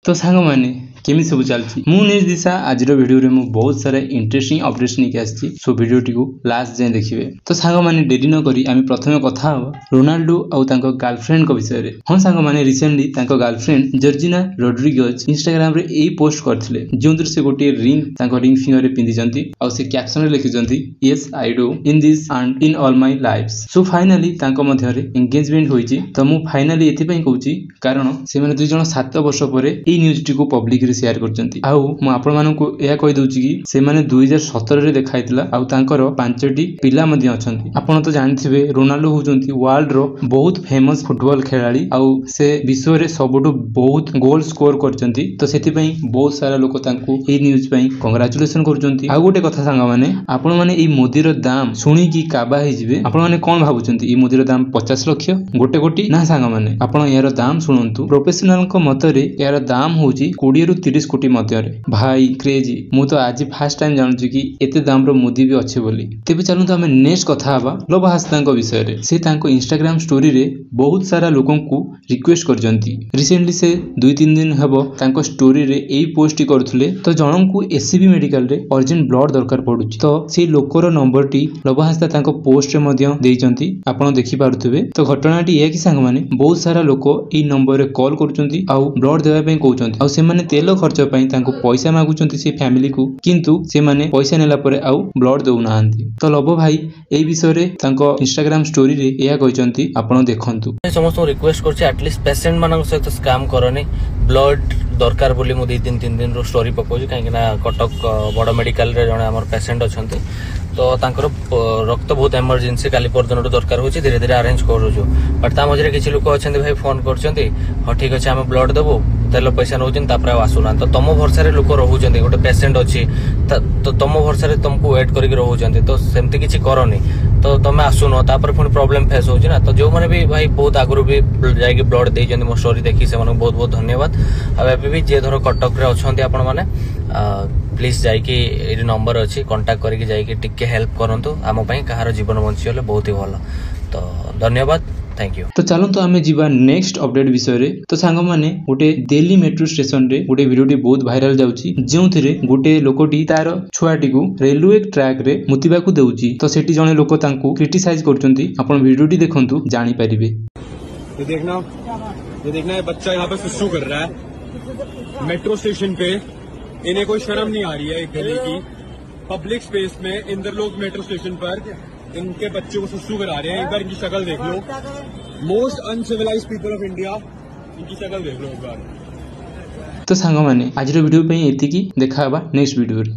तो सांग मैंने केमी सब चलती मुझे दिशा आज वीडियो रे बहुत सारा इंटरेस्टिंग अपडेट्स नहीं आसी सो वीडियो टी लास्ट जाए देखिए। तो सांग मैंने डेरी न करी आम प्रथम कथा रोनाल्डो आउ गर्लफ्रेंड को विषय में। हाँ सांग मैंने रिसेंटली गर्लफ्रेंड जर्जिना रोड्रिगेज इंस्टाग्राम रे यही पोस्ट करथिले जो से गोटे रिंग फिंगर रे पिंधिचंती और से कैप्शन रे लिखिचंती yes I do in this and in all my life. So finally तांको मध्य रे एंगेजमेंट होईची। तो मु फाइनली एथि पई कहूची कारण से माने दुई जण 7 वर्ष परे एई न्यूज टी को पब्लिक रे शेयर करचंती। आउ मु आपण मानकु एया कहि दउची कि से माने 2017 रे देखाइतला आउ तांकर 5टी पिला मध्ये अछंती। आपण तो जानथिबे रोनाल्डो होचंती वर्ल्ड रो बहुत फेमस फुटबॉल खिलाड़ी आउ से विश्व रे सबटु बहुत गोल स्कोर करचंती। तो सेति पई बहुत सारा लोक तांकु एई न्यूज पई कांग्रेचुलेशन करचंती। आउ गोटे कथा सांगा माने आपण माने एई मोदी रो दाम सुनी कि काबा हे जिवे। आपण माने कोन भाबुचंती एई मोदी रो दाम 50 लाख गोटे कोटी ना सांगा माने आपण यार दाम सुनंतु। प्रोफेशनल को मतरे यार दाम होची 20 रु 30 कोटी मध्य रे। भाई क्रेजी मु तो आज फर्स्ट टाइम जानछु कि एते दाम रो मोदी भी अच्छे बोली। तेबे चलु तो हमें नेक्स्ट कथा हबा लव हासतांको विषय रे। से तांको इंस्टाग्राम स्टोरी रे बहुत सारा लोकन को रिक्वेस्ट करजंती। रिसेंटली से 2-3 दिन हबो तांको स्टोरी रे एई पोस्ट करथुले। तो जनन को एससीबी मेडिकल रे अर्जेंट ब्लड दरकार पडुची। तो से लोकर नंबर टी लव हासता तांको पोस्ट रे मध्य देइचंती आपण देखि पारुथबे। तो घटनाटी ए कि सांग माने बहुत सारा लोक एई नंबर रे कॉल करचंती आउ ब्लड देबा पई कहउचंती। आउ से माने तेल खर्च पई तांको पैसा मागुचंती से फैमिली को, किंतु से माने पैसा नेला परे आउ ब्लड देउ नाहंती। तो लव भाई एई विषय रे तांको इंस्टाग्राम स्टोरी रे एया कहउचंती आपण देखंतु। समस्त रिक्वेस्ट करछि एटलीस्ट पेशेंट मानक सहित स्कैम करनी ब्लड दरकार बोली मु 2-3 दिन रो स्टोरी पकोछि काहे ना कटक बड़ मेडिकल रे जने हमर पेशेंट अछंती। तो तांकर रक्त बहुत इमरजेंसी काली परदिन दरकार होछि धीरे धीरे अरेंज करूछु। बट ता मझरे किछि लोक अछंती भाई फोन करछंती ह ठीक अछि हम ब्लड देबो तेल पैसा नौछन तापर आसुना। तो तुम भरसा रे लोक रहउछंती गोटे पेशेंट अछि तो तुम भरसा रे तुमको वेट करके रहउछंती। तो सेमती किछि करनी तो तुम आसुनो तापर पुनी प्रॉब्लम फेस होछि ना। तो जो माने भी भाई बहुत आगुरु भी जाई ब्लड दे जंती मो स्टोरी देखि से माने बहुत बहुत धन्यवाद। अब एबे भी जे धर कटक रे अछंती आपण माने प्लीज जाई कि ए नंबर अछि कांटेक्ट करके जाई कि टिके हेल्प करंतु आम पई कहार जीवन बंचिले बहुत ही भलो। तो धन्यवाद थैंक यू। तो चलो तो आमे जीवा नेक्स्ट अपडेट विषय रे। तो सांग माने गोटे दिल्ली मेट्रो स्टेशन रे गोटे वीडियोटी बहुत वायरल जाउची जेउथिरे गोटे लोकटी तार छुआटी को रेलवे ट्रैक रे मुतिबा को देउची। तो सेठी जने लोक तांको क्रिटिसाइज करचंती। आपण वीडियोटी देखंतु जानि परिबे। ये देखना है बच्चा यहाँ पे सुसु कर रहा है मेट्रो स्टेशन पे। इन्हें कोई शर्म नहीं आ रही है एक गली की पब्लिक स्पेस में इंद्रलोक मेट्रो स्टेशन पर इनके बच्चों को सुसु करा रहे हैं। एक बार इनकी शक्ल देख लो। Most uncivilise people of India इनकी शक्ल देख लो एक बार। तो सांग माने आज वीडियो पे एतिकी देखा नेक्स्ट वीडियो रे।